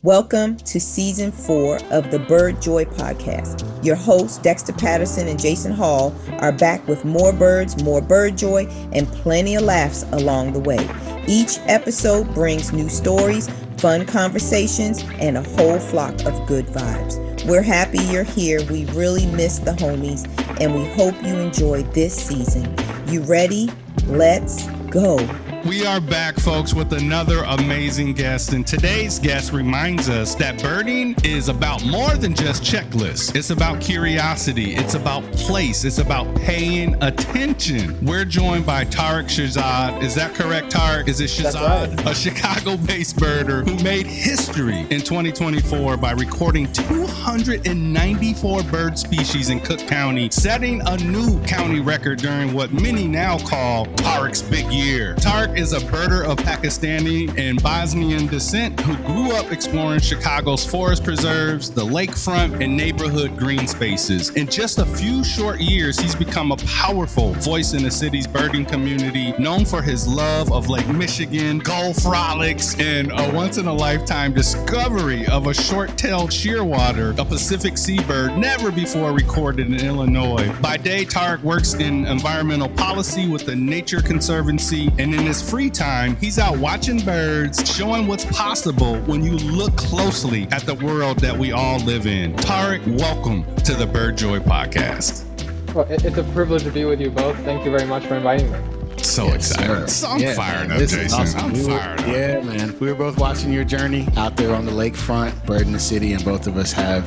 Welcome to Season 4 of the Bird Joy Podcast. Your hosts, Dexter Patterson and Jason Hall, are back with more birds, more bird joy, and plenty of laughs along the way. Each episode brings new stories, fun conversations, and a whole flock of good vibes. We're happy you're here. We really miss the homies, and we hope you enjoy this season. You ready? Let's go. We are back, folks, with another amazing guest. And today's guest reminds us that birding is about more than just checklists. It's about curiosity. It's about place. It's about paying attention. We're joined by Tarik Shahzad. Is that correct, Tarik? Is it Shahzad? That's right. A Chicago-based birder who made history in 2024 by recording 294 bird species in Cook County, setting a new county record during what many now call Tarik's Big Year. Tarik is a birder of Pakistani and Bosnian descent who grew up exploring Chicago's forest preserves, the lakefront, and neighborhood green spaces. In just a few short years, he's become a powerful voice in the city's birding community, known for his love of Lake Michigan, gull frolics, and a once-in-a-lifetime discovery of a short-tailed shearwater, a Pacific seabird never before recorded in Illinois. By day, Tarik works in environmental policy with the Nature Conservancy, and in his free time, he's out watching birds, showing what's possible when you look closely at the world that we all live in. Tarik, welcome to the Bird Joy Podcast. Well, it's a privilege to be with you both. Thank you very much for inviting me. So excited. So I'm fired up, Jason. Awesome. I'm fired up. Yeah, man. We were both watching your journey out there on the lakefront, birding the city, and both of us have,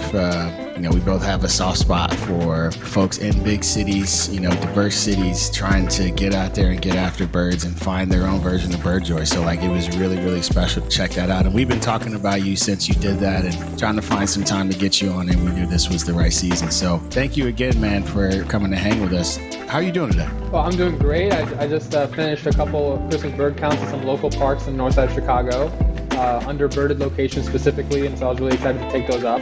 we both have a soft spot for folks in big cities, diverse cities, trying to get out there and get after birds and find their own version of bird joy. So, it was really, really special to check that out. And we've been talking about you since you did that and trying to find some time to get you on, and we knew this was the right season. So, thank you again, man, for coming to hang with us. How are you doing today? Well, I'm doing great. I just finished a couple of Christmas bird counts in some local parks in the north side of Chicago, under birded locations specifically, and so I was really excited to take those up.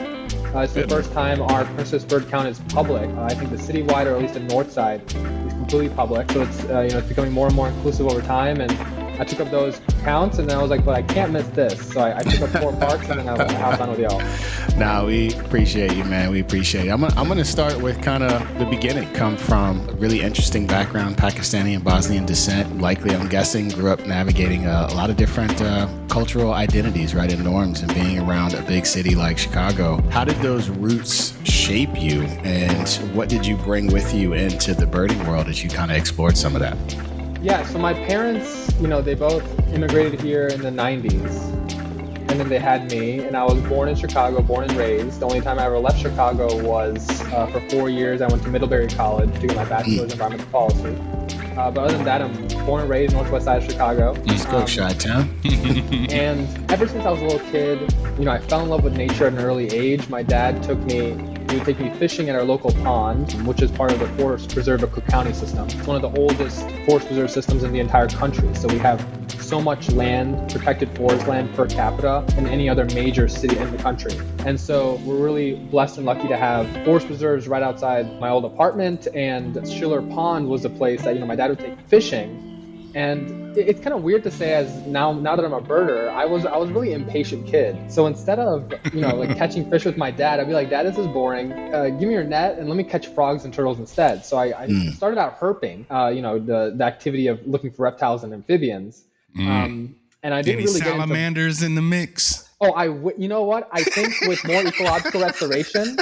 It's the first time our Christmas bird count is public. I think the citywide, or at least the north side, is completely public. So it's it's becoming more and more inclusive over time. And I took up those counts, and then I was like, but I can't miss this. So I took up 4 parks, and then I was like, have fun with y'all. No, we appreciate you, man. We appreciate it. I'm going to start with kind of the beginning. Come from a really interesting background, Pakistani and Bosnian descent. Likely, I'm guessing, grew up navigating a lot of different cultural identities, right, and norms, and being around a big city like Chicago. How did those roots shape you, and what did you bring with you into the birding world as you kind of explored some of that? Yeah, so my parents, they both immigrated here in the 90s. And then they had me, and I was born in Chicago, born and raised. The only time I ever left Chicago was for 4 years. I went to Middlebury College to get my bachelor's in environmental policy. But other than that, I'm born and raised northwest side of Chicago. Let's go, Chi-Town. And ever since I was a little kid, I fell in love with nature at an early age. My dad he would take me fishing at our local pond, which is part of the Forest Preserve of Cook County system. It's one of the oldest forest preserve systems in the entire country. So we have so much land, protected forest land per capita than any other major city in the country. And so we're really blessed and lucky to have forest preserves right outside my old apartment. And Schiller Pond was a place that, my dad would take fishing. And it's kind of weird to say, as now that I'm a birder, I was a really impatient kid. So instead of, catching fish with my dad, I'd be like, Dad, this is boring. Give me your net and let me catch frogs and turtles instead. So I started out herping, the activity of looking for reptiles and amphibians. And I didn't really get salamanders in the mix. You know what? I think with more ecological restoration,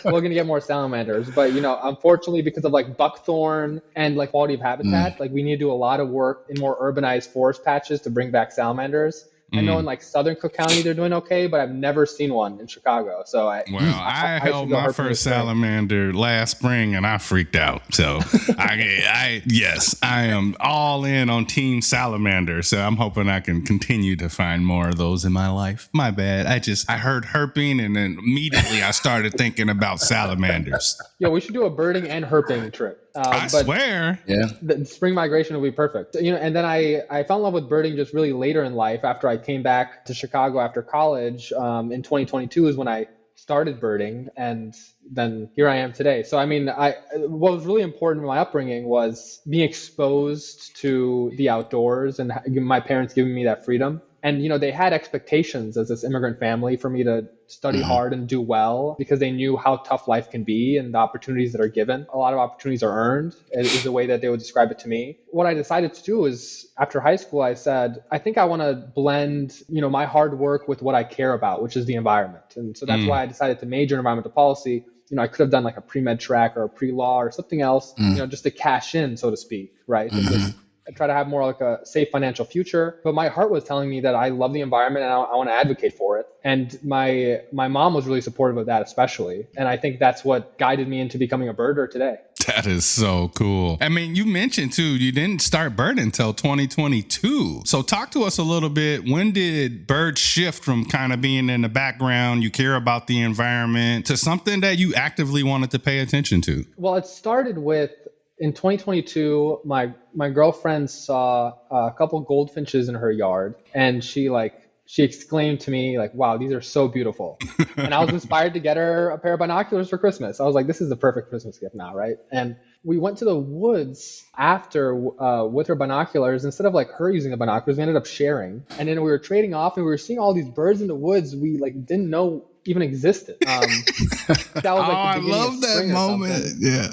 we're going to get more salamanders. But, unfortunately, because of buckthorn and quality of habitat, we need to do a lot of work in more urbanized forest patches to bring back salamanders. I know in southern Cook County they're doing okay, but I've never seen one in Chicago. So I held my first salamander last spring and I freaked out. So I am all in on Team Salamander. So I'm hoping I can continue to find more of those in my life. My bad. I heard herping and then immediately I started thinking about salamanders. Yeah, we should do a birding and herping trip. I swear. Yeah. The spring migration will be perfect. And then I fell in love with birding just really later in life. After I came back to Chicago after college, in 2022 is when I started birding, and then here I am today. So, what was really important in my upbringing was being exposed to the outdoors and my parents giving me that freedom. And, they had expectations as this immigrant family for me to study hard and do well because they knew how tough life can be and the opportunities that are given. A lot of opportunities are earned is the way that they would describe it to me. What I decided to do is after high school, I said, I think I want to blend, my hard work with what I care about, which is the environment. And so that's why I decided to major in environmental policy. I could have done like a pre-med track or a pre-law or something else, just to cash in, so to speak, right? I try to have more like a safe financial future. But my heart was telling me that I love the environment and I want to advocate for it. And my mom was really supportive of that, especially. And I think that's what guided me into becoming a birder today. That is so cool. I mean, you mentioned too, you didn't start birding until 2022. So talk to us a little bit. When did birds shift from kind of being in the background, you care about the environment, to something that you actively wanted to pay attention to? Well, it started with, in 2022, my girlfriend saw a couple goldfinches in her yard, and she exclaimed to me like, wow, these are so beautiful. And I was inspired to get her a pair of binoculars for Christmas. I was like, this is the perfect Christmas gift now, right? And we went to the woods after with her binoculars. Instead of like her using the binoculars, we ended up sharing. And then we were trading off and we were seeing all these birds in the woods we like didn't know even existed. That was like I love that moment. Yeah,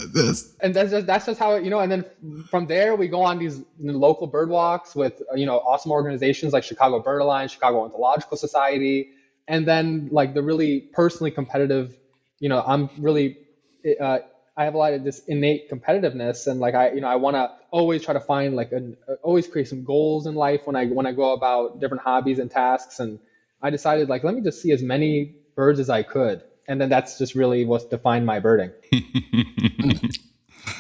and that's just how it, and then from there we go on these local bird walks with awesome organizations like Chicago Bird Alliance, Chicago Ornithological Society, and then like the really personally competitive. I'm really I have a lot of this innate competitiveness, and like I want to always try to find always create some goals in life when I go about different hobbies and tasks. And I decided like, let me just see as many birds as I could. And then that's just really what's defined my birding.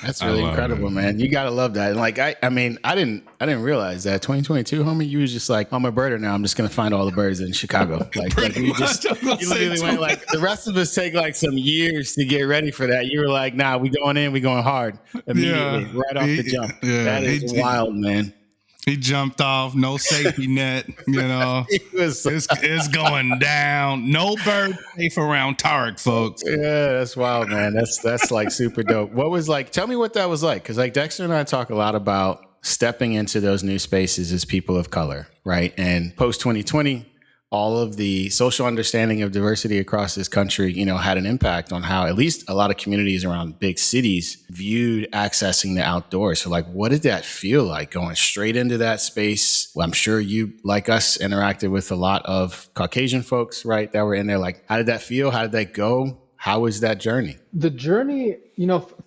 That's really incredible, man. You gotta love that. And like, I mean, I didn't realize that 2022, homie, you was just like, I'm a birder now. I'm just gonna find all the birds in Chicago. Like you literally went like, the rest of us take like some years to get ready for that. You were like, nah, we going hard immediately, right off the jump. Yeah, that is wild, man. He jumped off, no safety net, it's going down. No bird safe around Tarik, folks. Yeah, that's wild, man. That's like super dope. What was like, tell me what that was like. Cause like Dexter and I talk a lot about stepping into those new spaces as people of color, right? And post 2020, all of the social understanding of diversity across this country, had an impact on how at least a lot of communities around big cities viewed accessing the outdoors. So like, what did that feel like going straight into that space? Well, I'm sure you, like us, interacted with a lot of Caucasian folks, right, that were in there. Like, how did that feel? How did that go? How was that journey? The journey,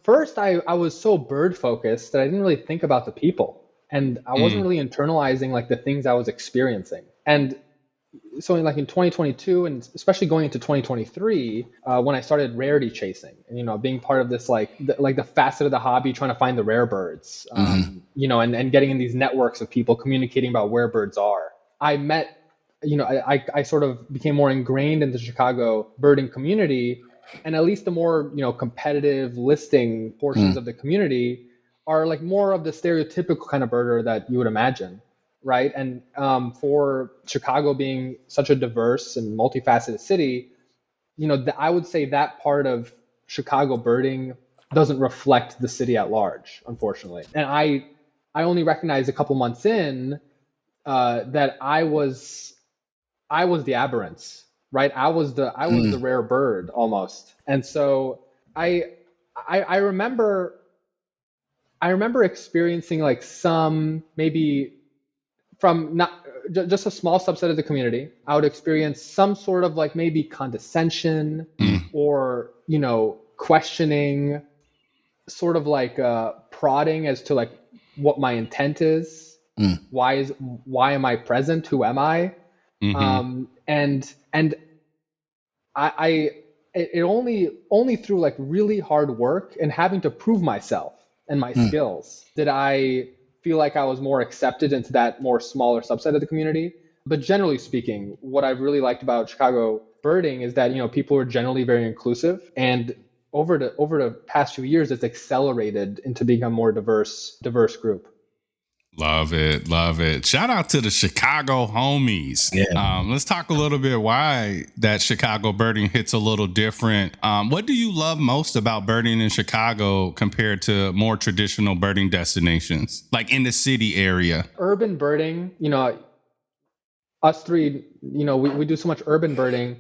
first I was so bird focused that I didn't really think about the people, and I wasn't really internalizing like the things I was experiencing. And so in 2022 and especially going into 2023, when I started rarity chasing and, being part of this, the facet of the hobby, trying to find the rare birds, and getting in these networks of people communicating about where birds are, I met, I sort of became more ingrained in the Chicago birding community, and at least the more, competitive listing portions of the community are like more of the stereotypical kind of birder that you would imagine. Right. And for Chicago being such a diverse and multifaceted city, I would say that part of Chicago birding doesn't reflect the city at large, unfortunately. And I only recognized a couple months in that I was the aberrance, right? I was the rare bird almost. And so I remember experiencing like some maybe from not just a small subset of the community, I would experience some sort of like maybe condescension or, questioning, sort of like prodding as to like what my intent is. Why am I present? Who am I? And it only through like really hard work and having to prove myself and my skills did I feel like I was more accepted into that more smaller subset of the community. But generally speaking, what I've really liked about Chicago birding is that, people are generally very inclusive, and over the past few years, it's accelerated into being a more diverse group. Love it. Love it. Shout out to the Chicago homies. Yeah. Let's talk a little bit why that Chicago birding hits a little different. What do you love most about birding in Chicago compared to more traditional birding destinations, like in the city area? Urban birding, us three, we do so much urban birding.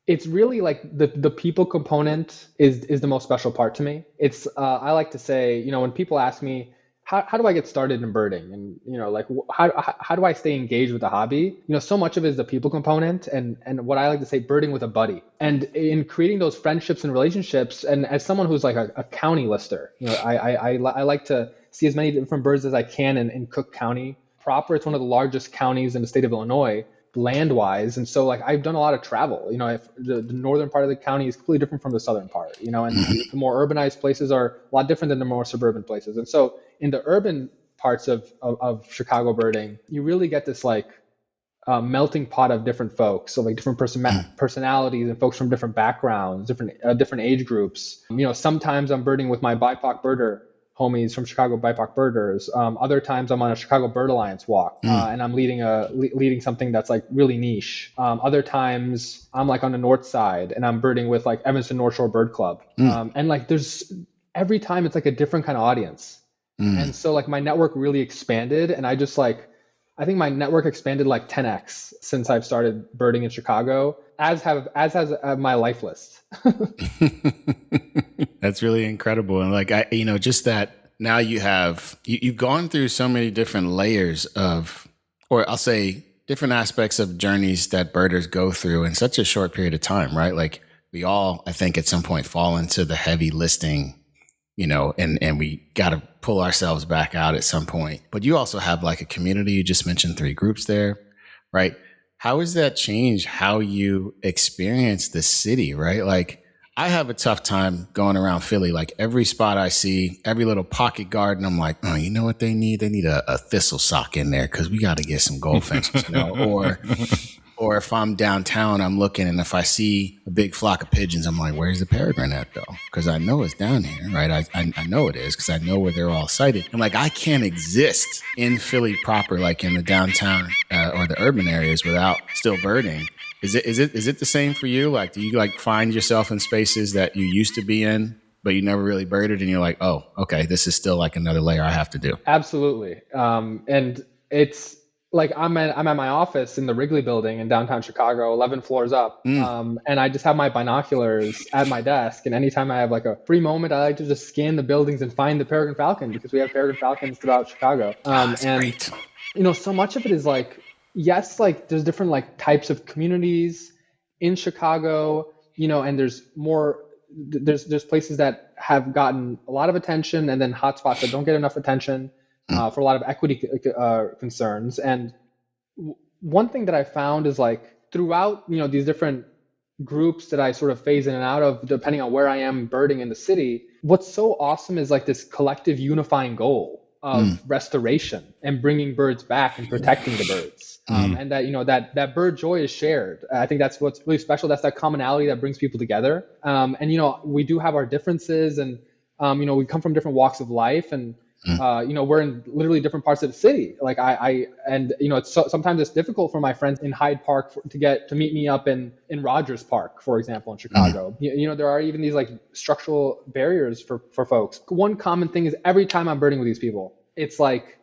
It's really like the people component is the most special part to me. It's I like to say, when people ask me how do I get started in birding, and like how do I stay engaged with the hobby, so much of it is the people component, and what I like to say, birding with a buddy, and in creating those friendships and relationships. And as someone who's like a county lister, I like to see as many different birds as I can in Cook County proper. It's one of the largest counties in the state of Illinois, land-wise. And so like I've done a lot of travel. If the northern part of the county is completely different from the southern part, and the more urbanized places are a lot different than the more suburban places. And so in the urban parts of Chicago birding, you really get this like melting pot of different folks. So like different personalities and folks from different backgrounds, different age groups. Sometimes I'm birding with my BIPOC birder homies from Chicago BIPOC birders. Other times I'm on a Chicago Bird Alliance walk, and I'm leading something that's like really niche. Other times I'm like on the north side and I'm birding with like Evanston North Shore Bird Club. And like there's every time it's like a different kind of audience. And so like my network really expanded, and I think my network expanded like 10x since I've started birding in Chicago, as has my life list. That's really incredible. And like, just that now you've gone through so many different layers of, or I'll say different aspects of journeys that birders go through in such a short period of time, right? Like we all, I think at some point fall into the heavy listing, and we got to pull ourselves back out at some point. But you also have like a community. You just mentioned 3 groups there, right? How has that changed how you experience the city, right? Like I have a tough time going around Philly. Like every spot I see, every little pocket garden, I'm like, oh, you know what they need? They need a thistle sock in there because we got to get some goldfinches, Or if I'm downtown, I'm looking, and if I see a big flock of pigeons, I'm like, where's the peregrine at though? Because I know it's down here, right? I know it is because I know where they're all sighted. I'm like, I can't exist in Philly proper, like in the downtown or the urban areas, without still birding. Is it the same for you? Like, do you like find yourself in spaces that you used to be in, but you never really birded, and you're like, oh, okay, this is still like another layer I have to do? Absolutely. And it's like I'm at my office in the Wrigley building in downtown Chicago, 11 floors up. And I just have my binoculars at my desk. And anytime I have like a free moment, I like to just scan the buildings and find the peregrine falcon, because we have peregrine falcons throughout Chicago. That's great. So much of it is like, yes, like there's different like types of communities in Chicago, and there's places that have gotten a lot of attention, and then hotspots that don't get enough attention. For a lot of equity concerns. And one thing that I found is like throughout, these different groups that I sort of phase in and out of, depending on where I am birding in the city, what's so awesome is like this collective unifying goal of restoration and bringing birds back and protecting the birds. And that, that bird joy is shared. I think that's what's really special. That's that commonality that brings people together. And, we do have our differences, and, we come from different walks of life, and, we're in literally different parts of the city. Like sometimes it's difficult for my friends in Hyde Park to meet me up in Rogers Park, for example, in Chicago. There are even these like structural barriers for folks. One common thing is every time I'm birding with these people, it's like,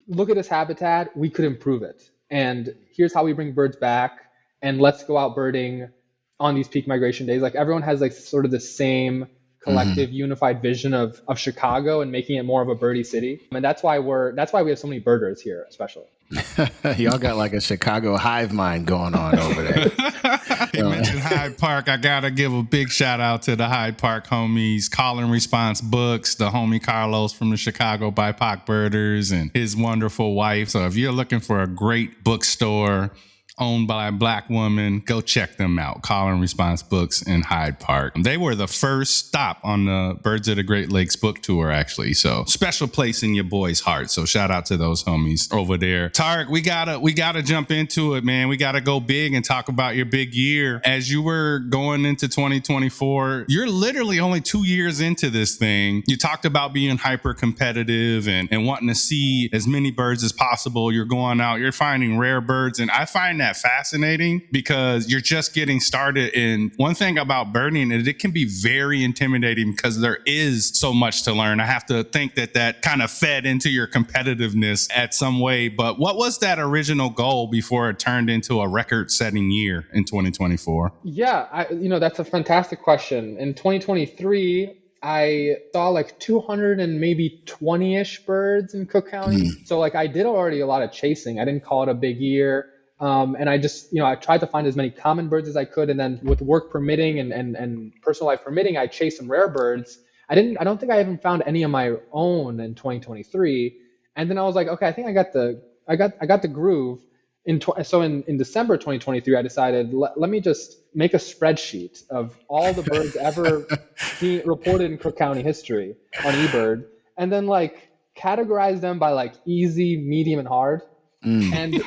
look at this habitat, we could improve it. And here's how we bring birds back, and let's go out birding on these peak migration days. Like everyone has like sort of the same collective unified vision of Chicago and making it more of a birdie city. And that's why we have so many birders here, especially. Y'all got like a Chicago hive mind going on over there. You mentioned Hyde Park. I gotta give a big shout out to the Hyde Park homies, Call and Response Books, the homie Carlos from the Chicago BIPOC Birders, and his wonderful wife. So if you're looking for a great bookstore owned by a Black woman, go check them out. Call and Response Books in Hyde Park. They were the first stop on the Birds of the Great Lakes book tour, actually. So special place in your boy's heart. So shout out to those homies over there. Tarik, we gotta jump into it, man. We gotta go big and talk about your big year. As you were going into 2024, you're literally only 2 years into this thing. You talked about being hyper competitive and wanting to see as many birds as possible. You're going out, you're finding rare birds. And I find that that fascinating because you're just getting started. And one thing about birding is it can be very intimidating because there is so much to learn. I have to think that kind of fed into your competitiveness at some way. But what was that original goal before it turned into a record-setting year in 2024? Yeah, that's a fantastic question. In 2023, I saw like 200 and maybe 20-ish birds in Cook County. So like I did already a lot of chasing. I didn't call it a big year. And I just, I tried to find as many common birds as I could. And then with work permitting and personal life permitting, I chased some rare birds. I don't think I even found any of my own in 2023. And then I was like, okay, I think I got the groove. So in December 2023, I decided, let me just make a spreadsheet of all the birds ever reported in Cook County history on eBird, and then like categorize them by like easy, medium, and hard. And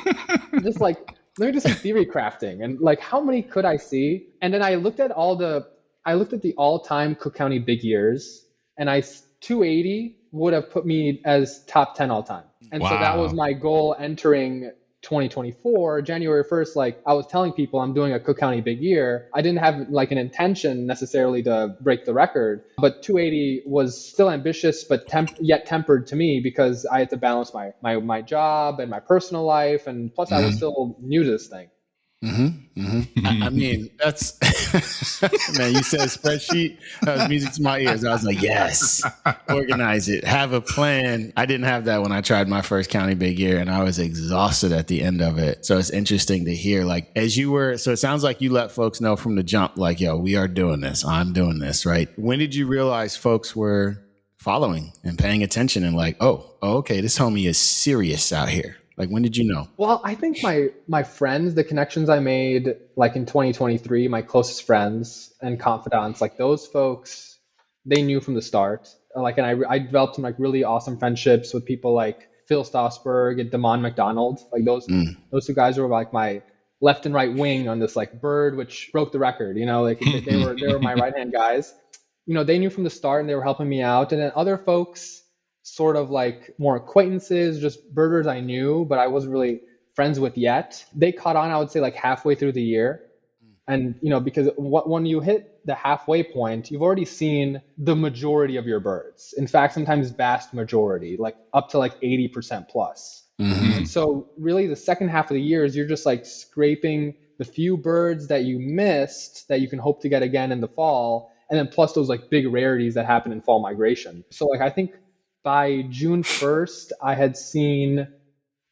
just like, let me do some theory crafting and like, how many could I see? And then I looked at the all-time Cook County Big Years, and 280 would have put me as top 10 all time. And so that was my goal entering 2024, January 1st, like I was telling people I'm doing a Cook County Big Year. I didn't have like an intention necessarily to break the record, but 280 was still ambitious, but yet tempered to me because I had to balance my job and my personal life. And plus I was still new to this thing. I mean, that's man, you said spreadsheet, that was music to my ears. I was like, yes, organize it, have a plan. I didn't have that when I tried my first county big year, and I was exhausted at the end of it. So it's interesting to hear, like, so it sounds like you let folks know from the jump, like, yo, we are doing this, I'm doing this, right? When did you realize folks were following and paying attention and like, oh, okay, this homie is serious out here? Like, when did you know? Well, I think my friends, the connections I made like in 2023, my closest friends and confidants, like those folks, they knew from the start. Like, and I developed some like really awesome friendships with people like Phil Stossberg and Damon McDonald. Like those two guys were like my left and right wing on this like bird, which broke the record. Like they were my right hand guys. They knew from the start and they were helping me out. And then other folks, sort of like more acquaintances, just birders I knew, but I wasn't really friends with yet. They caught on, I would say, like halfway through the year. And, because when you hit the halfway point, you've already seen the majority of your birds. In fact, sometimes vast majority, like up to like 80% plus. And so really the second half of the year is you're just like scraping the few birds that you missed that you can hope to get again in the fall. And then plus those like big rarities that happen in fall migration. So like, I think by June 1st, I had seen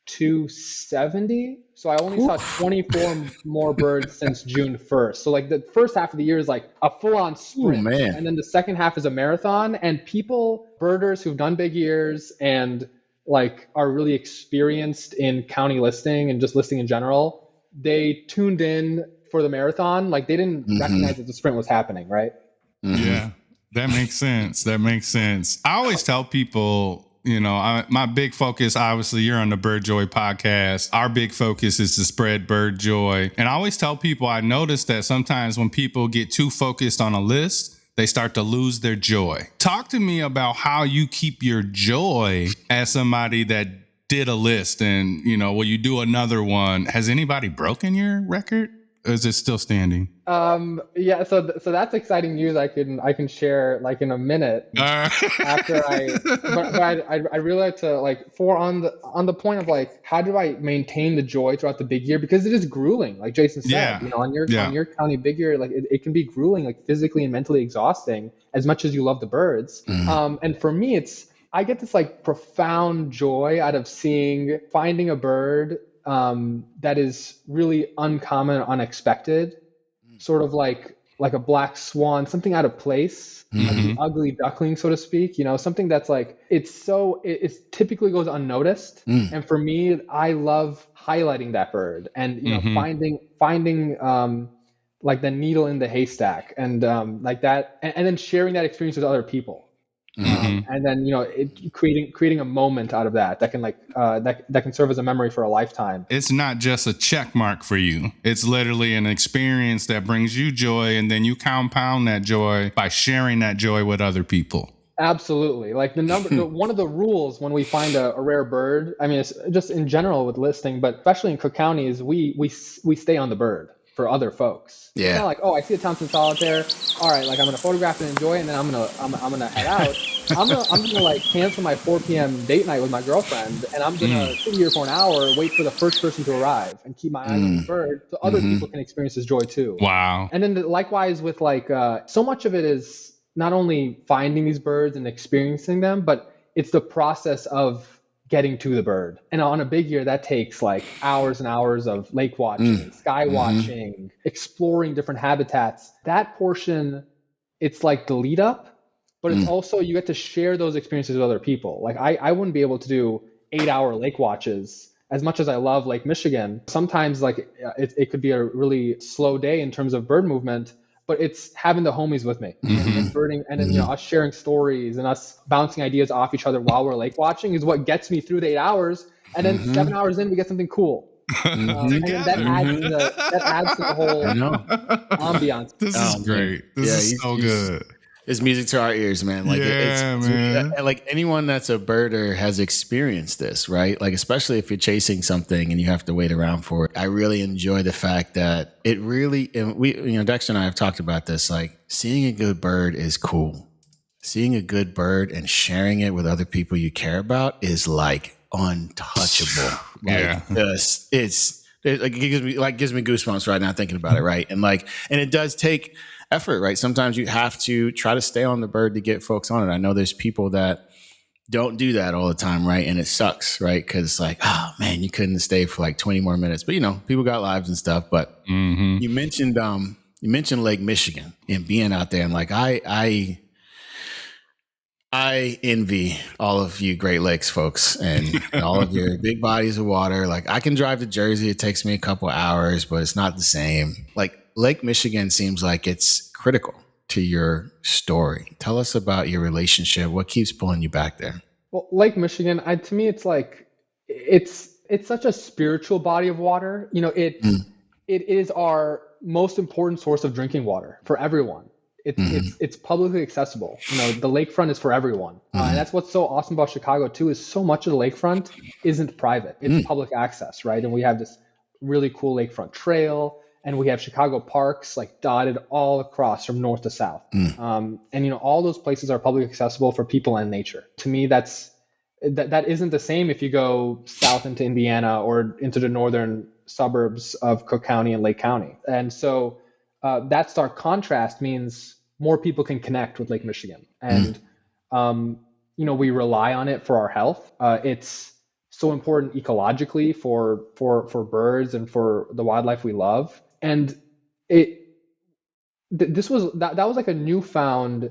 270. So I only saw 24 more birds since June 1st. So like the first half of the year is like a full-on sprint. And then the second half is a marathon. And birders who've done big years and like are really experienced in county listing and just listing in general, they tuned in for the marathon. Like they didn't recognize that the sprint was happening, right? Yeah. That makes sense. I always tell people, my big focus, obviously, you're on the Bird Joy podcast. Our big focus is to spread bird joy. And I always tell people, I notice that sometimes when people get too focused on a list, they start to lose their joy. Talk to me about how you keep your joy as somebody that did a list and, will you do another one? Has anybody broken your record? Or is it still standing? Yeah. So that's exciting news. I can share like in a minute after I really like to like on the point of like, how do I maintain the joy throughout the big year? Because it is grueling. Like Jason said, on your county big year, like it can be grueling, like physically and mentally exhausting as much as you love the birds. And for me, I get this like profound joy out of finding a bird that is really uncommon, unexpected, sort of like a black swan, something out of place, like the ugly duckling, so to speak, something that's like, it typically goes unnoticed. And for me, I love highlighting that bird and, finding like the needle in the haystack and like that, and then sharing that experience with other people. And then creating a moment out of that can like that can serve as a memory for a lifetime. It's not just a check mark for you. It's literally an experience that brings you joy, and then you compound that joy by sharing that joy with other people. Absolutely. Like one of the rules when we find a rare bird, I mean, it's just in general with listing, but especially in Cook County, is we stay on the bird for other folks. Yeah. It's not like, oh, I see a Thompson solitaire. All right, like I'm gonna photograph and enjoy it, and then I'm gonna head out. I'm gonna like cancel my 4 p.m. date night with my girlfriend, and I'm gonna sit here for an hour, wait for the first person to arrive, and keep my eyes on the bird so other people can experience this joy too. Wow. And then likewise with like so much of it is not only finding these birds and experiencing them, but it's the process of getting to the bird. And on a big year, that takes like hours and hours of lake watching, sky watching, exploring different habitats. That portion, it's like the lead up, but it's also, you get to share those experiences with other people. Like I wouldn't be able to do 8-hour lake watches as much as I love Lake Michigan. Sometimes like it could be a really slow day in terms of bird movement, but it's having the homies with me and birding, and then us sharing stories and us bouncing ideas off each other while we're lake watching is what gets me through the 8 hours. And then 7 hours in, we get something cool. And then that adds to the whole ambiance. This is great. This is so good. It's music to our ears, man. Like, man. Like anyone that's a birder has experienced this, right? Like, especially if you're chasing something and you have to wait around for it. I really enjoy the fact that it really, and we, Dexter and I have talked about this, like seeing a good bird is cool. Seeing a good bird and sharing it with other people you care about is like untouchable. Yeah. It gives me goosebumps right now thinking about it, right? And it does take effort, right? Sometimes you have to try to stay on the bird to get folks on it. I know there's people that don't do that all the time, right? And it sucks, right? Because it's like, oh man, you couldn't stay for like 20 more minutes. But people got lives and stuff. But you mentioned Lake Michigan and being out there, and like I envy all of you Great Lakes folks and all of your big bodies of water. Like I can drive to Jersey. It takes me a couple hours, but it's not the same. Like Lake Michigan seems like it's critical to your story. Tell us about your relationship. What keeps pulling you back there? Well, Lake Michigan, to me, it's like, it's such a spiritual body of water. It is our most important source of drinking water for everyone. It's publicly accessible. The lakefront is for everyone. And that's what's so awesome about Chicago too, is so much of the lakefront isn't private. It's public access, right? And we have this really cool lakefront trail, and we have Chicago parks like dotted all across from north to south. And all those places are publicly accessible for people and nature. To me, that isn't the same if you go south into Indiana or into the northern suburbs of Cook County and Lake County. And so that stark contrast means more people can connect with Lake Michigan. And, we rely on it for our health. It's so important ecologically for birds and for the wildlife we love. And that was like a newfound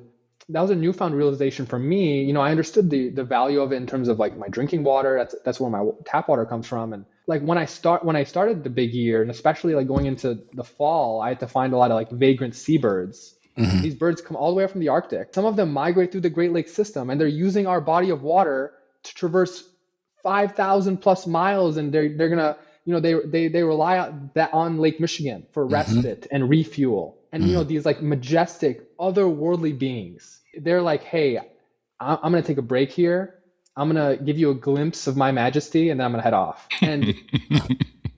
realization for me. I understood the value of it in terms of like my drinking water. That's where my tap water comes from. And like when I started the big year, and especially like going into the fall, I had to find a lot of like vagrant seabirds. These birds come all the way up from the Arctic. Some of them migrate through the Great Lakes system, and they're using our body of water to traverse 5,000 plus miles, and they're gonna, they rely on Lake Michigan for respite and refuel. And these like majestic, otherworldly beings, they're like, hey, I'm gonna take a break here. I'm gonna give you a glimpse of my majesty, and then I'm gonna head off. And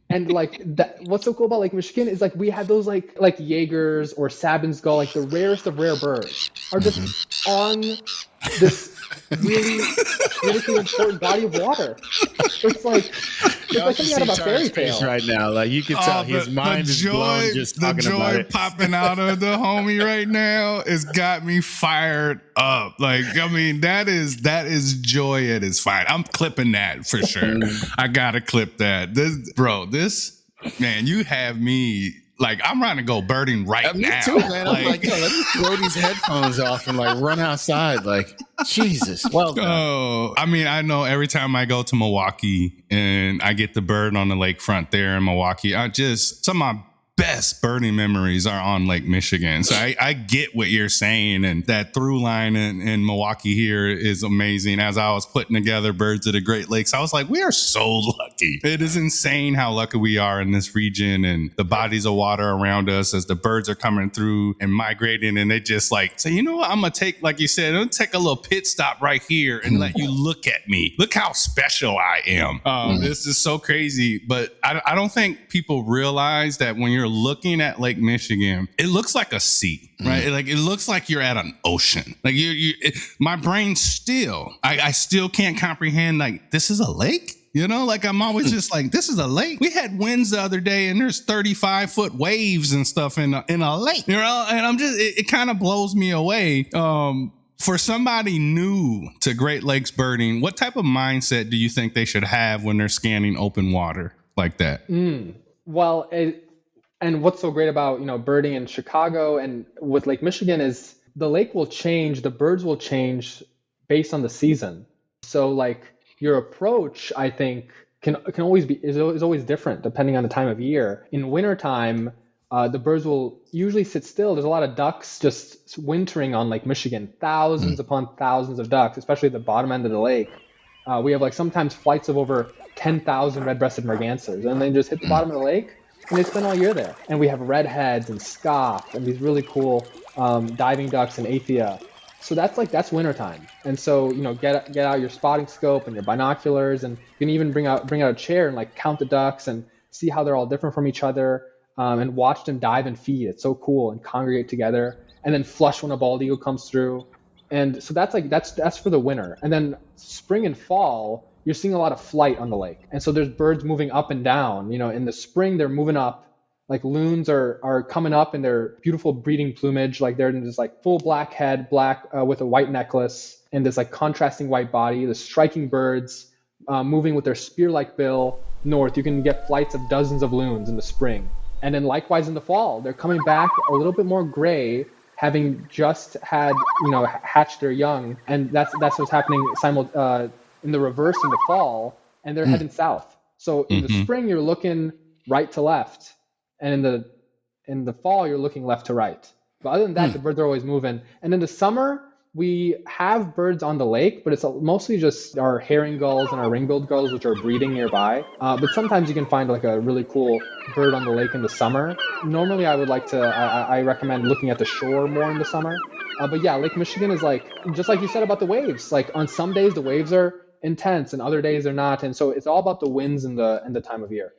and like that, what's so cool about Lake Michigan is like we have those like Jaegers or Sabin's gull, like the rarest of rare birds, are just on this really critically important body of water. It's like something out of a fairy tale right now. Like you can tell his mind is blown just talking about it. The joy popping out of the homie right now has got me fired up. Like, I mean, that is joy at its fine. I'm clipping that for sure. I gotta clip that. This man, you have me. Like, I'm trying to go birding now. Me too, man. I'm like, yo, let me throw these headphones off and like run outside. Like, Jesus. Well done. Oh, I mean, I know every time I go to Milwaukee and I get the bird on the lakefront there in Milwaukee, some of my best birding memories are on Lake Michigan. So I get what you're saying, and that through line in Milwaukee here is amazing. As I was putting together Birds of the Great Lakes, I was like, we are so lucky. It is insane how lucky we are in this region and the bodies of water around us as the birds are coming through and migrating, and they just like say, you know what, I'm gonna take, like you said, I'm gonna take a little pit stop right here and let you look at me. Look how special I am. This is so crazy, but I don't think people realize that when you're looking at Lake Michigan, it looks like a sea, right? Like it looks like you're at an ocean. Like my brain still, I still can't comprehend, like, this is a lake? You know, like I'm always just like, this is a lake. We had winds the other day and there's 35-foot waves and stuff in a lake, you know, and I'm just, it kind of blows me away. For somebody new to Great Lakes birding, what type of mindset do you think they should have when they're scanning open water like that? Well, and what's so great about, birding in Chicago and with Lake Michigan is the lake will change, the birds will change based on the season. So like your approach, I think, can always be is always different depending on the time of year. In wintertime, the birds will usually sit still. There's a lot of ducks just wintering on Lake Michigan, thousands upon thousands of ducks, especially at the bottom end of the lake. We have like sometimes flights of over 10,000 red-breasted mergansers, and they just hit the bottom of the lake and they spend all year there. And we have redheads and scoff and these really cool diving ducks and athia. So that's wintertime. And so, get out your spotting scope and your binoculars, and you can even bring out a chair and like count the ducks and see how they're all different from each other, and watch them dive and feed. It's so cool, and congregate together, and then flush when a bald eagle comes through. And so that's for the winter. And then spring and fall, you're seeing a lot of flight on the lake. And so there's birds moving up and down. In the spring, they're moving up. Like loons are coming up in their beautiful breeding plumage. Like they're in this like full black head, black with a white necklace, and this like contrasting white body. The striking birds moving with their spear-like bill north. You can get flights of dozens of loons in the spring. And then likewise in the fall, they're coming back a little bit more gray, having just had, hatched their young. And that's what's happening in the reverse in the fall, and they're heading south. So in the spring, you're looking right to left. And in the fall, you're looking left to right. But other than that, the birds are always moving. And in the summer, we have birds on the lake, but it's mostly just our herring gulls and our ring-billed gulls, which are breeding nearby. But sometimes you can find like a really cool bird on the lake in the summer. Normally, I recommend looking at the shore more in the summer. But yeah, Lake Michigan is like, just like you said about the waves. Like on some days, the waves are intense, and other days they're not. And so it's all about the winds and the time of year.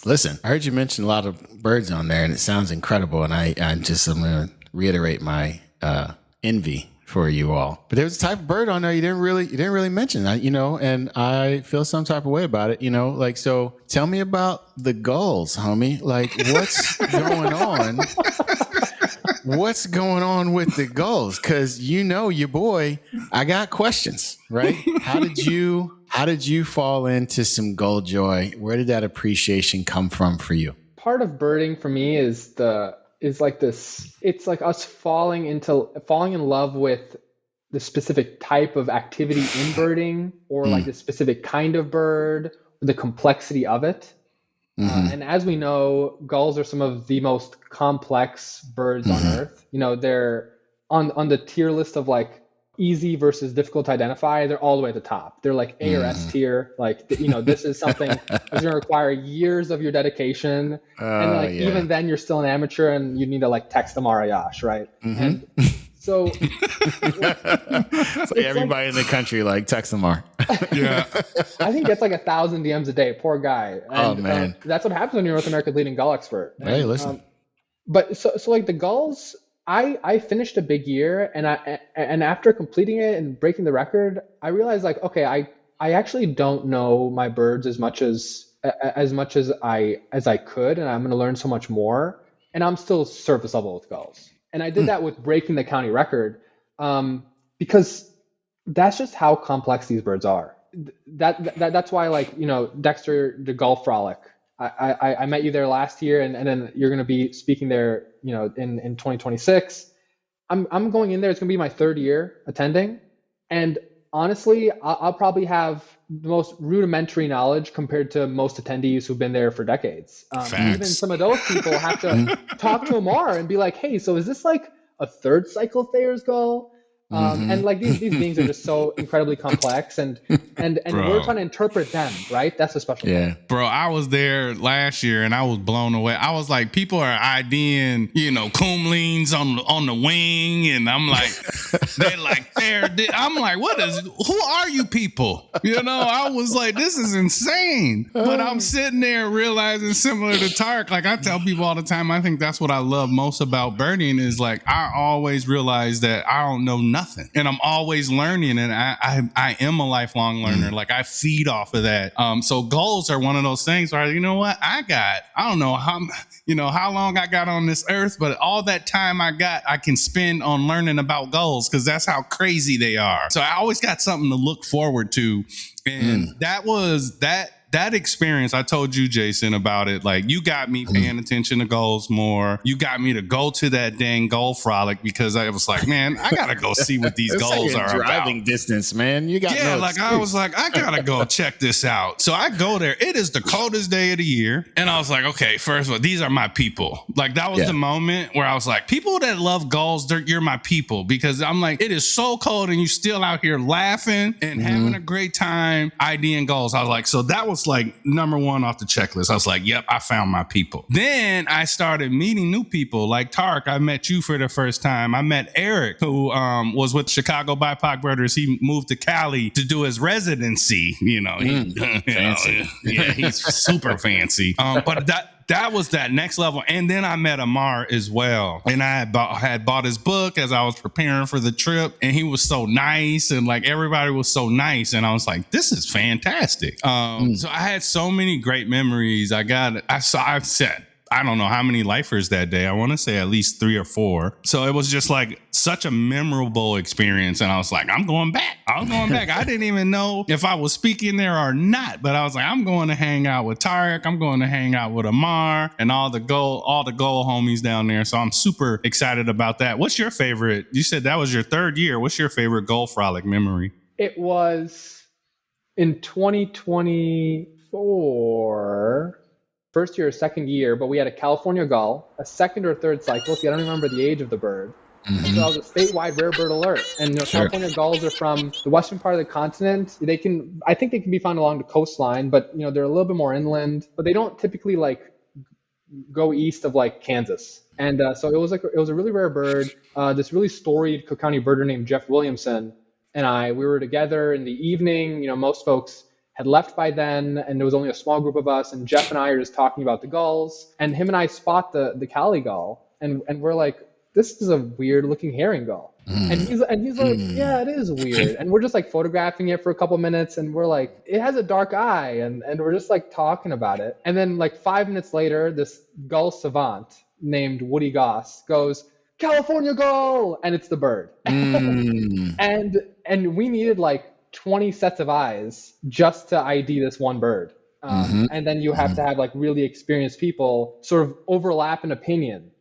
Listen, I heard you mention a lot of birds on there, and it sounds incredible. And I'm going to reiterate my envy for you all. But there was a type of bird on there you didn't really mention, and I feel some type of way about it, like, so tell me about the gulls, homie. Like, what's going on? What's going on with the gulls? Because your boy, I got questions, right? How did you fall into some gull joy? Where did that appreciation come from for you? Part of birding for me is like this. It's like us falling in love with the specific type of activity in birding, or like the specific kind of bird, the complexity of it. And as we know, gulls are some of the most complex birds on Earth. They're on the tier list of like easy versus difficult to identify. They're all the way at the top. They're like A or S tier. Like, this is something that's going to require years of your dedication. And even then you're still an amateur and you need to like text the Marayash, right? And so it's like everybody in the country, like text Mar. Yeah. I think it's like 1,000 DMs a day. Poor guy. And, man. That's what happens when you're North America's leading gull expert. Hey, listen. But so like the gulls, I finished a big year, and after completing it and breaking the record, I realized like, okay, I actually don't know my birds as much as I could, and I'm going to learn so much more. And I'm still surface level with gulls. And I did that with breaking the county record, because that's just how complex these birds are. That's why, like, Dexter, the gull frolic, I met you there last year, and then you're going to be speaking there, in 2026. I'm going in there. It's going to be my third year attending, and honestly, I'll probably have the most rudimentary knowledge compared to most attendees who've been there for decades. Even some of those people have to talk to Amar and be like, hey, so is this like a third cycle Thayer's gull? And like these beings are just so incredibly complex, and we're trying to interpret them, right? That's a special part. Bro, I was there last year and I was blown away. I was like, people are IDing, coomlings on the wing, and I'm like, they're like, I'm like, who are you people? I was like, this is insane. But I'm sitting there realizing, similar to Tarik, like I tell people all the time, I think that's what I love most about birding is like, I always realize that I don't know nothing, and I'm always learning, and I am a lifelong learner. Like I feed off of that. So goals are one of those things where I don't know how long I got on this earth, but all that time I can spend on learning about goals because that's how crazy they are. So I always got something to look forward to, and that experience, I told you, Jason, about it. Like, you got me paying attention to goals more. You got me to go to that dang gull frolic because I was like, man, I gotta go see what these goals are driving about. Distance, man. You got I was like, I gotta go check this out. So I go there. It is the coldest day of the year, and I was like, okay, first of all, these are my people. Like that was the moment where I was like, people that love gulls, you're my people, because I'm like, it is so cold, and you still out here laughing and having a great time IDing gulls. I was like, so that was like number one off the checklist. I was like, yep, I found my people. Then I started meeting new people. Like Tarik, I met you for the first time. I met Eric, who was with Chicago BIPOC Birders. He moved to Cali to do his residency. Fancy. He's super fancy. But that was that next level. And then I met Amar as well. And I had bought his book as I was preparing for the trip. And he was so nice. And like everybody was so nice. And I was like, this is fantastic. So I had so many great memories. I've set, I don't know how many lifers that day. I want to say at least 3 or 4. So it was just like such a memorable experience. And I was like, I'm going back. I didn't even know if I was speaking there or not. But I was like, I'm going to hang out with Tarik. I'm going to hang out with Amar and all the goal homies down there. So I'm super excited about that. What's your favorite? You said that was your 3rd year. What's your favorite gull frolic memory? It was in 2024. First year or second year, but we had a California gull, a 2nd or 3rd cycle. See, I don't remember the age of the bird. So that was a statewide rare bird alert. And California gulls are from the western part of the continent. I think they can be found along the coastline, but they're a little bit more inland. But they don't typically like go east of like Kansas. And so it was a really rare bird. This really storied Cook County birder named Jeff Williamson and we were together in the evening. Most folks had left by then, and there was only a small group of us, and Jeff and I are just talking about the gulls, and him and I spot the Cali gull, and we're like, this is a weird looking herring gull. And he's like, yeah, it is weird. And we're just like photographing it for a couple minutes, and we're like, it has a dark eye, and we're just like talking about it. And then like 5 minutes later, this gull savant named Woody Goss goes, California gull, and it's the bird. and we needed like 20 sets of eyes just to ID this one bird. And then you have to have like really experienced people sort of overlap in opinion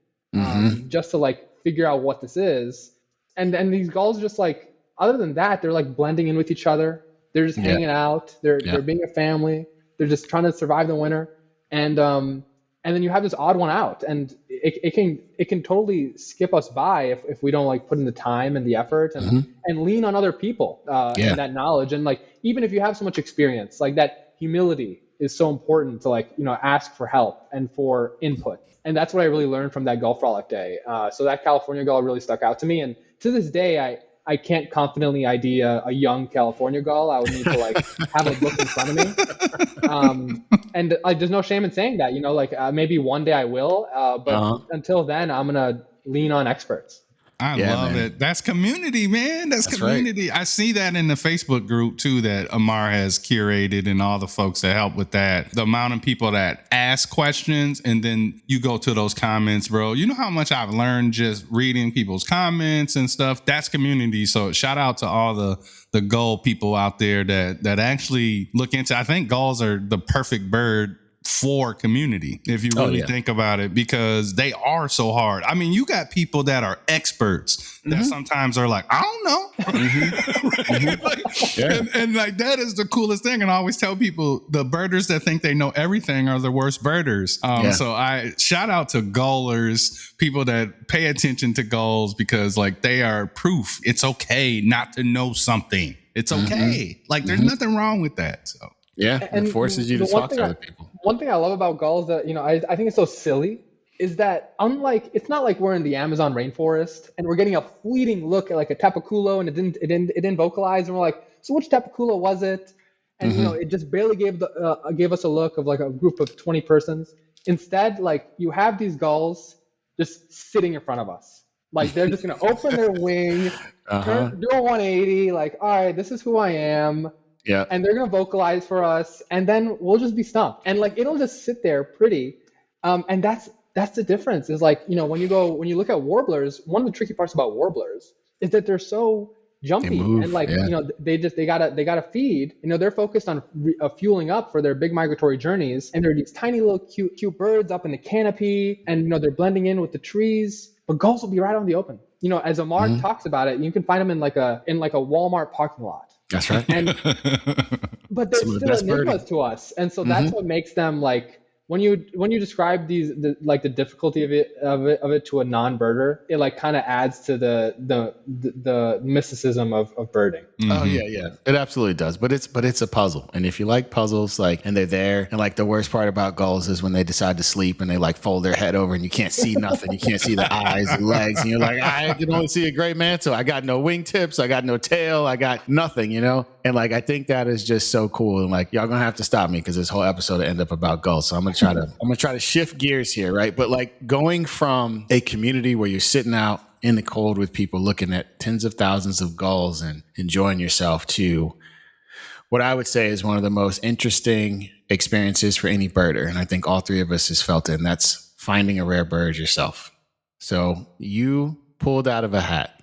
just to like figure out what this is. And these gulls just like, other than that, they're like blending in with each other. They're just hanging out. They're being a family. They're just trying to survive the winter. And then you have this odd one out, and it can totally skip us by if we don't like put in the time and the effort and lean on other people and that knowledge. And like, even if you have so much experience, like that humility is so important to like, ask for help and for input. And that's what I really learned from that gull frolic day. So that California gull really stuck out to me. And to this day, I can't confidently ID a young California gull. I would need to like have a book in front of me. And like, there's no shame in saying that, maybe one day I will. But until then, I'm going to lean on experts. I love it. That's community, man. That's community. Right. I see that in the Facebook group too that Amar has curated, and all the folks that help with that. The amount of people that ask questions, and then you go to those comments, bro. You know how much I've learned just reading people's comments and stuff. That's community. So shout out to all the gull people out there that actually look into. I think gulls are the perfect bird for community, if you really think about it, because they are so hard. I mean, you got people that are experts that sometimes are like, I don't know. And like, that is the coolest thing. And I always tell people, the birders that think they know everything are the worst birders. So I shout out to gullers, people that pay attention to gulls, because like, they are proof it's okay not to know something. It's okay. Like, there's nothing wrong with that. So and it forces you to talk to other people. One thing I love about gulls that, I think it's so silly is that it's not like we're in the Amazon rainforest and we're getting a fleeting look at like a tapaculo and it didn't vocalize, and we're like, so which tapaculo was it? And it just barely gave us a look of like a group of 20 persons. Instead, like, you have these gulls just sitting in front of us. Like, they're just gonna open their wing, do a 180, like, all right, this is who I am. Yeah. And they're going to vocalize for us, and then we'll just be stumped. And like, it'll just sit there pretty. And that's the difference, is like, when you look at warblers, one of the tricky parts about warblers is that they're so jumpy, and like, they gotta feed, they're focused on fueling up for their big migratory journeys. And there are these tiny little cute birds up in the canopy, and, they're blending in with the trees, but gulls will be right on the open. As Amar talks about it, you can find them in like a Walmart parking lot. That's right. But they're still enigmas to us, and so that's what makes them, like, when you describe the difficulty of it to a non-birder, it like kind of adds to the mysticism of birding. Oh yeah, it absolutely does. But it's a puzzle, and if you like puzzles, like, and they're there, and like, the worst part about gulls is when they decide to sleep and they like fold their head over and you can't see nothing. You can't see the eyes and legs, and you're like, I can only see a gray mantle. I got no wingtips. I got no tail. I got nothing. And like, I think that is just so cool. And like, y'all gonna have to stop me because this whole episode will end up about gulls. So I'm gonna try to shift gears here, right? But like, going from a community where you're sitting out in the cold with people looking at tens of thousands of gulls and enjoying yourself, to what I would say is one of the most interesting experiences for any birder. And I think all three of us has felt it, and that's finding a rare bird yourself. So you pulled out of a hat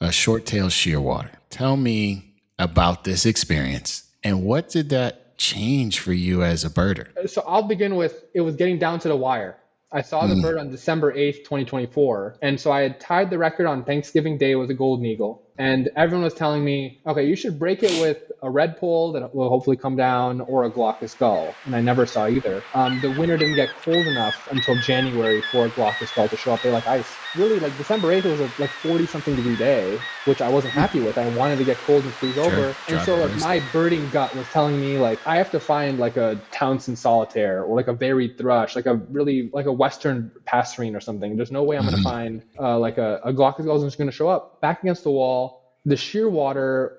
a short-tailed shearwater. Tell me about this experience, and what did that change for you as a birder? So I'll begin with, it was getting down to the wire. I saw the bird on December 8th, 2024. And so I had tied the record on Thanksgiving Day with a golden eagle. And everyone was telling me, okay, you should break it with a red pole that will hopefully come down, or a glaucous gull. And I never saw either. The winter didn't get cold enough until January for a glaucous gull to show up there like ice. Really, like December 8th, it was a 40-something degree day, which I wasn't happy with. I wanted to get cold and freeze over. And so like, my birding gut was telling me, like, I have to find like a Townsend solitaire, or like a varied thrush, like a western passerine or something. There's no way I'm going to find like a glaucous gull is just going to show up. Back against the wall, the shearwater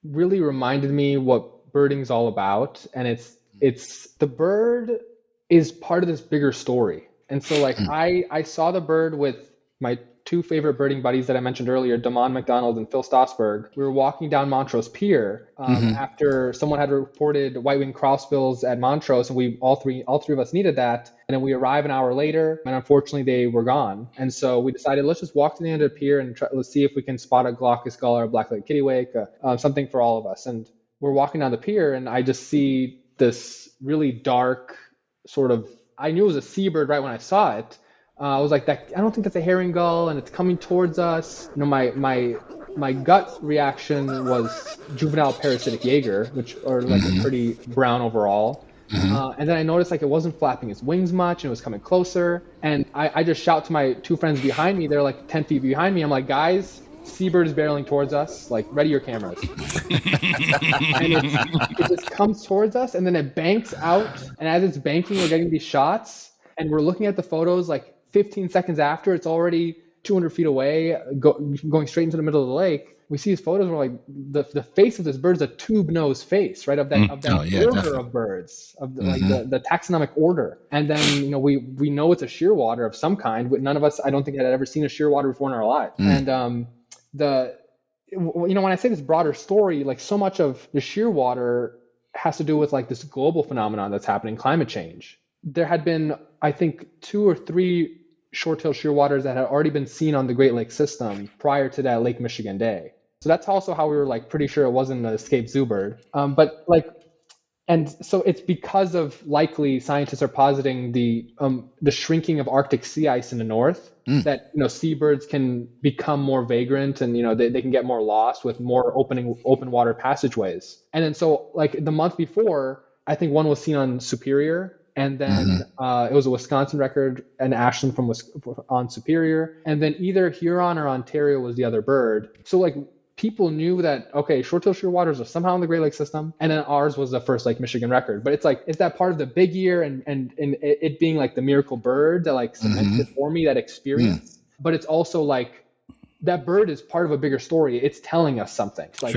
really reminded me what birding's all about. And it's the bird is part of this bigger story. And so like, I saw the bird with my two favorite birding buddies that I mentioned earlier, Damon McDonald and Phil Stossberg. We were walking down Montrose Pier after someone had reported white-winged crossbills at Montrose, and we all three of us needed that. And then we arrive an hour later, and unfortunately they were gone. And so we decided, let's just walk to the end of the pier and let's see if we can spot a glaucous gull or a black-legged kittiwake, something for all of us. And we're walking down the pier, and I just see this really dark sort of, I knew it was a seabird right when I saw it. I was like, I don't think that's a herring gull, and it's coming towards us. My gut reaction was juvenile parasitic Jaeger, which are like a pretty brown overall. And then I noticed like it wasn't flapping its wings much, and it was coming closer. And I just shout to my two friends behind me. They're like 10 feet behind me. I'm like, guys, seabird is barreling towards us. Like, ready your cameras. And it just comes towards us, and then it banks out. And as it's banking, we're getting these shots, and we're looking at the photos like 15 seconds after. It's already 200 feet away, going straight into the middle of the lake. We see these photos, and we're like, the face of this bird is a tube nose face, right? Of that order definitely. Of birds, of the, like the taxonomic order. And then, we know it's a shearwater of some kind. None of us, I don't think, had ever seen a shearwater before in our lives. And when I say this broader story, like, so much of the shearwater has to do with like this global phenomenon that's happening, climate change. There had been, I think, 2 or 3 short-tailed shearwaters that had already been seen on the Great Lakes system prior to that Lake Michigan day. So that's also how we were like pretty sure it wasn't an escaped zoo bird. But like, And so it's because of, likely scientists are positing the shrinking of Arctic sea ice in the north, that seabirds can become more vagrant, and they can get more lost with more open water passageways. And then so like the month before, I think one was seen on Superior, and then it was a Wisconsin record, and Ashland on Superior, and then either Huron or Ontario was the other bird. So like people knew that, okay, short-tailed shearwaters are somehow in the Great Lakes system, and then ours was the first like Michigan record. But it's that part of the big year, and it being like the miracle bird that like cemented for me that experience. But it's also like that bird is part of a bigger story. It's telling us something. Like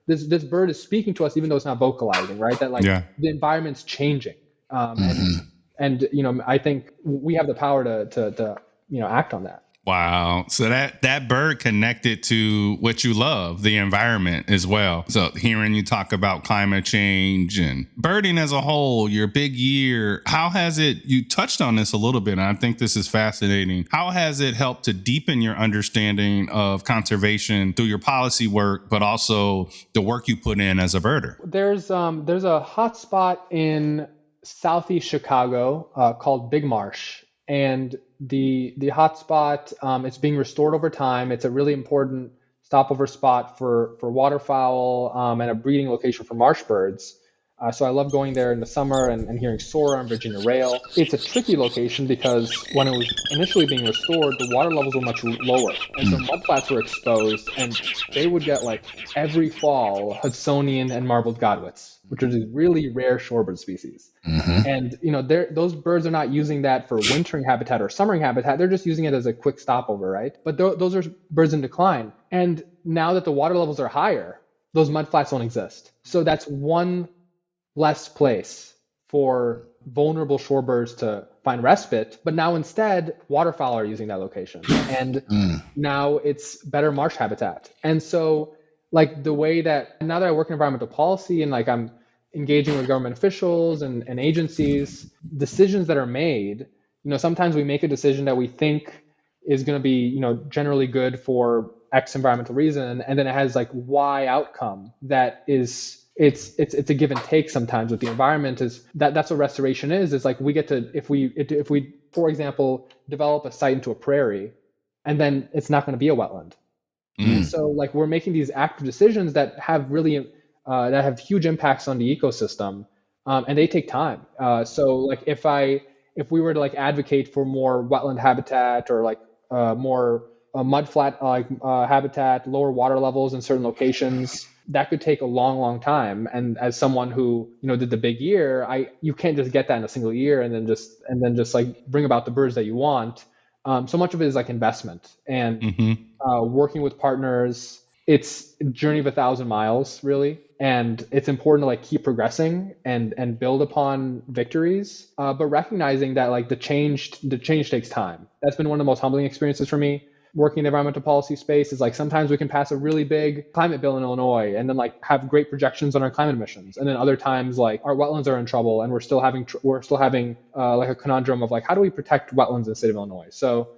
this bird is speaking to us, even though it's not vocalizing, right? That like the environment's changing, and I think we have the power to act on that. Wow. So that bird connected to what you love, the environment as well. So hearing you talk about climate change and birding as a whole, your big year, how has it, you touched on this a little bit, and I think this is fascinating. How has it helped to deepen your understanding of conservation through your policy work, but also the work you put in as a birder? There's a hot spot in Southeast Chicago called Big Marsh. And the hotspot, it's being restored over time. It's a really important stopover spot for waterfowl and a breeding location for marsh birds. So I love going there in the summer and hearing Sora and Virginia rail. It's a tricky location because when it was initially being restored, the water levels were much lower. And so mudflats were exposed, and they would get like every fall Hudsonian and marbled godwits, which are these really rare shorebird species. And those birds are not using that for wintering habitat or summering habitat. They're just using it as a quick stopover, right? But those are birds in decline. And now that the water levels are higher, those mudflats don't exist. So that's one less place for vulnerable shorebirds to find respite. But now instead, waterfowl are using that location. And now it's better marsh habitat. And so like the way that now that I work in environmental policy and like I'm engaging with government officials and agencies, decisions that are made, sometimes we make a decision that we think is going to be, generally good for X environmental reason. And then it has like Y outcome that is, it's a give and take sometimes with the environment. Is that's what restoration is. It's like we get to, if we, for example, develop a site into a prairie, and then it's not going to be a wetland. So like we're making these active decisions that have really, that have huge impacts on the ecosystem, and they take time. So like if we were to like advocate for more wetland habitat or like more mudflat habitat, lower water levels in certain locations, that could take a long time. And as someone who did the big year, you can't just get that in a single year and then just like bring about the birds that you want. So much of it is like investment and working with partners. It's a journey of 1,000 miles, really. And it's important to like keep progressing and build upon victories, but recognizing that like the change takes time. That's been one of the most humbling experiences for me. Working in the environmental policy space is like sometimes we can pass a really big climate bill in Illinois and then like have great projections on our climate emissions, and then other times like our wetlands are in trouble and we're still having like a conundrum of like how do we protect wetlands in the state of Illinois. So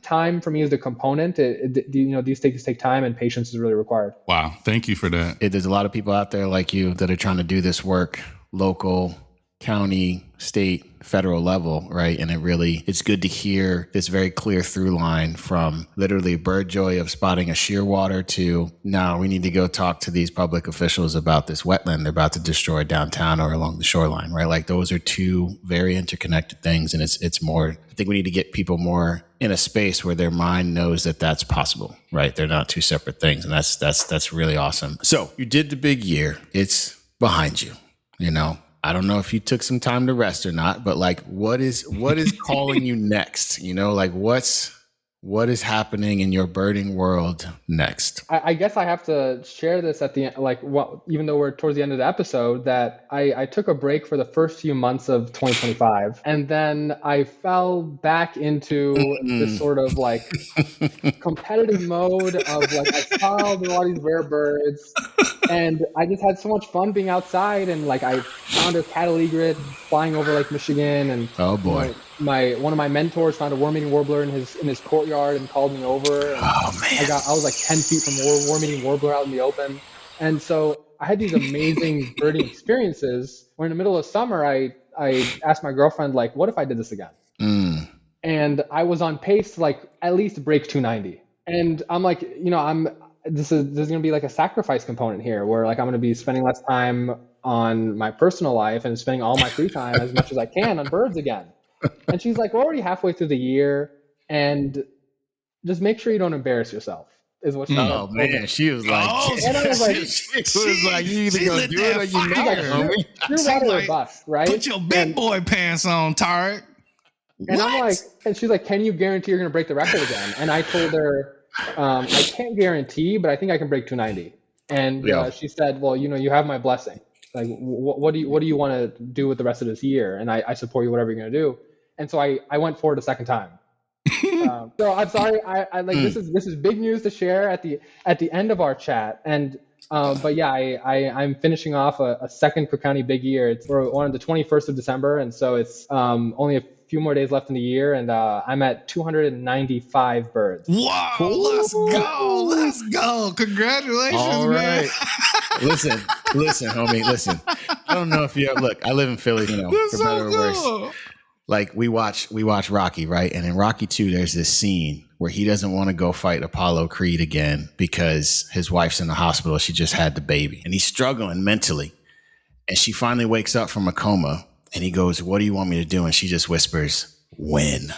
time for me is the component. These things take time, and patience is really required. Wow, thank you for that. There's a lot of people out there like you that are trying to do this work, local, county, state, federal level, right? And it's good to hear this very clear through line from literally bird joy of spotting a shearwater to now we need to go talk to these public officials about this wetland they're about to destroy downtown or along the shoreline, right? Like those are two very interconnected things. And it's more, I think we need to get people more in a space where their mind knows that that's possible, right? They're not two separate things. And that's really awesome. So you did the big year. It's behind you, I don't know if you took some time to rest or not, but like, what is calling you next? Like what is happening in your birding world next? I guess I have to share this at the end, like, well, even though we're towards the end of the episode, that I took a break for the first few months of 2025. And then I fell back into this sort of like competitive mode of like, I followed a lot of these rare birds. And I just had so much fun being outside, and like I found a cattle egret flying over Lake Michigan, and oh boy, one of my mentors found a worm-eating warbler in his courtyard and called me over. And oh man, I was like 10 feet from worm-eating warbler out in the open, and so I had these amazing birding experiences where in the middle of summer, I asked my girlfriend, like, what if I did this again? And I was on pace to like at least break 290. And I'm like, this is going to be like a sacrifice component here where like I'm going to be spending less time on my personal life and spending all my free time as much as I can on birds again. And she's like, we're already halfway through the year and just make sure you don't embarrass yourself is what she said. Oh man, she was like, and I was like, she was like, you either gonna do it or you not. She's like, bust, right? Put your big boy pants on, Tarik. And I'm like, and she's like, can you guarantee you're going to break the record again? And I told her, I can't guarantee, but I think I can break 290. And she said, well, you have my blessing. Like, what do you want to do with the rest of this year? And I support you, whatever you're going to do. And so I went for it a second time. So I'm sorry. I like, this is big news to share at the end of our chat. And, but yeah, I'm finishing off a second Cook County Big Year. We're on the 21st of December. And so it's only a few more days left in the year, and I'm at 295 birds. Wow, let's go. Congratulations, all right. man. listen, homie, listen. I don't know if you look, I live in Philly, for better or worse. Like we watch Rocky, right? And in Rocky 2, there's this scene where he doesn't want to go fight Apollo Creed again because his wife's in the hospital. She just had the baby and he's struggling mentally. And she finally wakes up from a coma. And he goes, what do you want me to do? And she just whispers, win.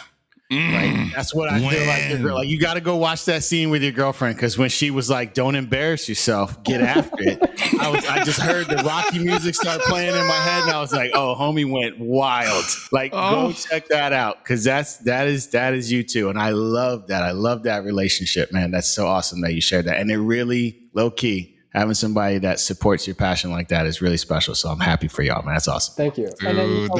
Right? That's what I feel like. The girl, like you got to go watch that scene with your girlfriend because when she was like, don't embarrass yourself, get after it. I just heard the Rocky music start playing in my head. And I was like, oh, homie went wild. Like, go check that out because that is you too. And I love that. I love that relationship, man. That's so awesome that you shared that. And it really, low key, having somebody that supports your passion like that is really special. So I'm happy for y'all, man. That's awesome. Thank you. Dude,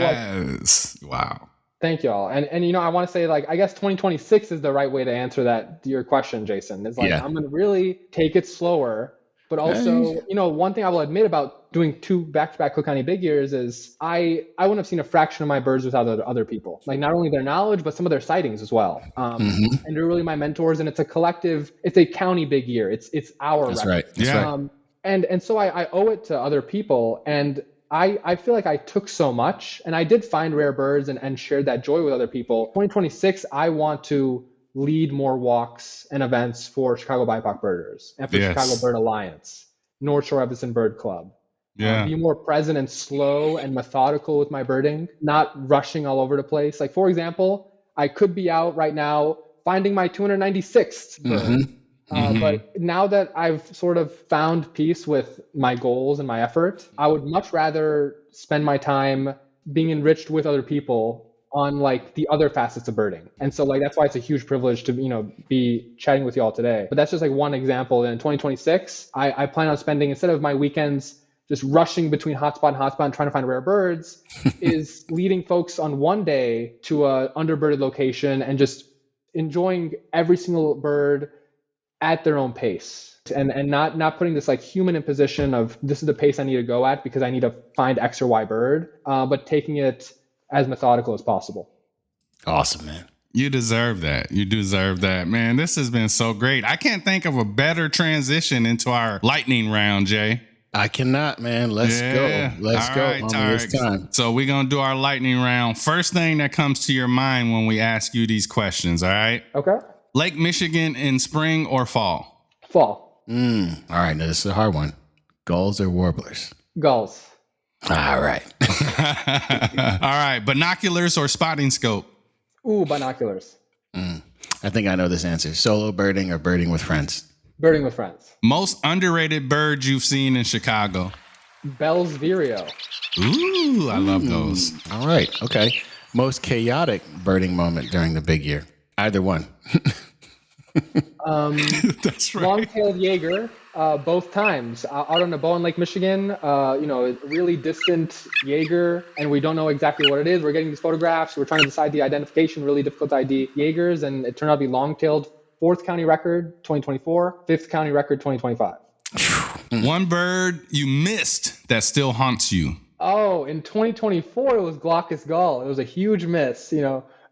wow. Thank y'all. And I want to say, like, I guess 2026 is the right way to answer your question, Jason. It's like, I'm going to really take it slower. But also, one thing I will admit about doing 2 back-to-back Cook County Big Years is I wouldn't have seen a fraction of my birds without other people. Like not only their knowledge, but some of their sightings as well. And they're really my mentors. And it's a collective, it's a county Big Year. It's our That's record. right. That's right. And so I owe it to other people. And I feel like I took so much and I did find rare birds and shared that joy with other people. 2026, I want to lead more walks and events for Chicago BIPOC birders and for Chicago Bird Alliance, North Shore Evanston Bird Club. Be more present and slow and methodical with my birding, not rushing all over the place. Like, for example, I could be out right now finding my 296th bird. But now that I've sort of found peace with my goals and my effort, I would much rather spend my time being enriched with other people on like the other facets of birding. And so like, that's why it's a huge privilege to, be chatting with you all today. But that's just like one example. And in 2026, I plan on spending, instead of my weekends just rushing between hotspot and trying to find rare birds, is leading folks on one day to a underbirded location and just enjoying every single bird at their own pace, and not putting this like human imposition of this is the pace I need to go at because I need to find X or Y bird, but taking it as methodical as possible. Awesome, man. You deserve that. You deserve that, man. This has been so great. I can't think of a better transition into our lightning round, Jay. I cannot, man. Let's go. Let's go. Right, It's time. So we're going to do our lightning round. First thing that comes to your mind when we ask you these questions, all right? Okay. Lake Michigan in spring or fall? Fall. All right. Now, this is a hard one. Gulls or warblers? Gulls. All right. All right. Binoculars or spotting scope? Ooh, binoculars. I think I know this answer. Solo birding or birding with friends? Birding with friends. Most underrated bird you've seen in Chicago? Bell's Vireo. Ooh, I love those. All right. Okay. Most chaotic birding moment during the big year? Either one. That's right. Long-tailed Jaeger, both times. Out on the Bowen Lake, Michigan, really distant Jaeger, and we don't know exactly what it is. We're getting these photographs. We're trying to decide the identification, really difficult to ID Jaegers, and it turned out to be long-tailed. 4th county record, 2024. 5th county record, 2025. One bird you missed that still haunts you? Oh, in 2024, it was Glaucus gull. It was a huge miss.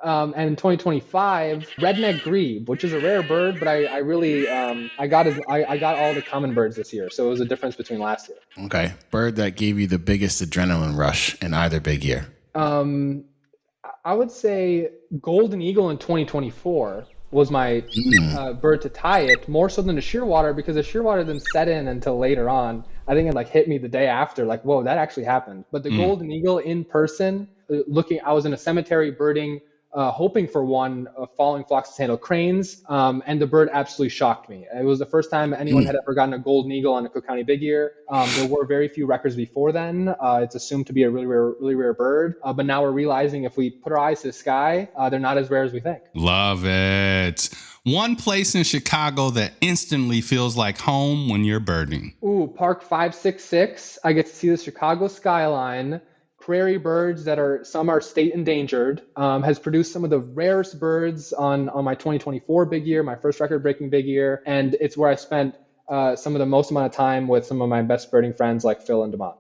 And in 2025, redneck grebe, which is a rare bird, but I really I got all the common birds this year, so it was a difference between last year. Okay, bird that gave you the biggest adrenaline rush in either big year. I would say golden eagle in 2024 was my bird to tie it, more so than the shearwater, because the shearwater didn't set in until later on. I think it like hit me the day after, like, whoa, that actually happened. But the golden eagle in person, I was in a cemetery birding, hoping for one of falling flocks of sandhill cranes, and the bird absolutely shocked me. It was the first time anyone had ever gotten a golden eagle on a Cook County Big Year. There were very few records before then. It's assumed to be a really rare bird, but now we're realizing if we put our eyes to the sky, they're not as rare as we think. Love it. One place in Chicago that instantly feels like home when you're birding. Ooh, Park 566. I get to see the Chicago skyline. Prairie birds some are state endangered, has produced some of the rarest birds on my 2024 big year, my first record-breaking big year, and it's where I spent some of the most amount of time with some of my best birding friends like Phil and Demont.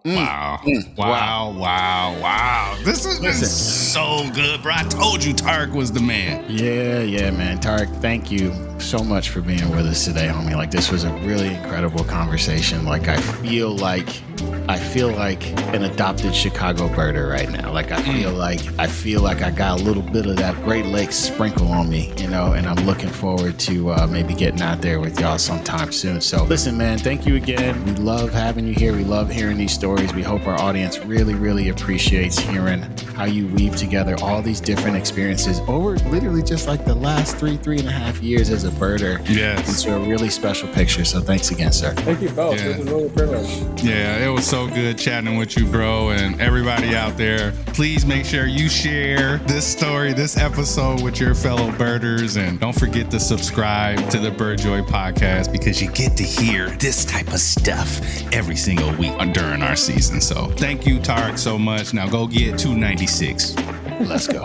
Wow. This has been so good, bro. I told you Tarik was the man. Yeah, man. Tarik, thank you so much for being with us today, homie. Like, this was a really incredible conversation. Like, I feel like an adopted Chicago birder right now. Like, I feel like I got a little bit of that Great Lakes sprinkle on me, and I'm looking forward to maybe getting out there with y'all sometime soon. So listen, man, thank you again. We love having you here. We love hearing these stories. We hope our audience really, really appreciates hearing how you weave together all these different experiences over literally just like the last 3.5 years as a birder. Yes. Into a really special picture. So thanks again, sir. Thank you both. Yeah. It was a real privilege. Yeah, it was so good chatting with you, bro. And everybody out there, please make sure you share this episode with your fellow birders. And don't forget to subscribe to the Bird Joy podcast, because you get to hear this type of stuff every single week during our season. So thank you, Tarik, so much. Now go get 296. Let's go.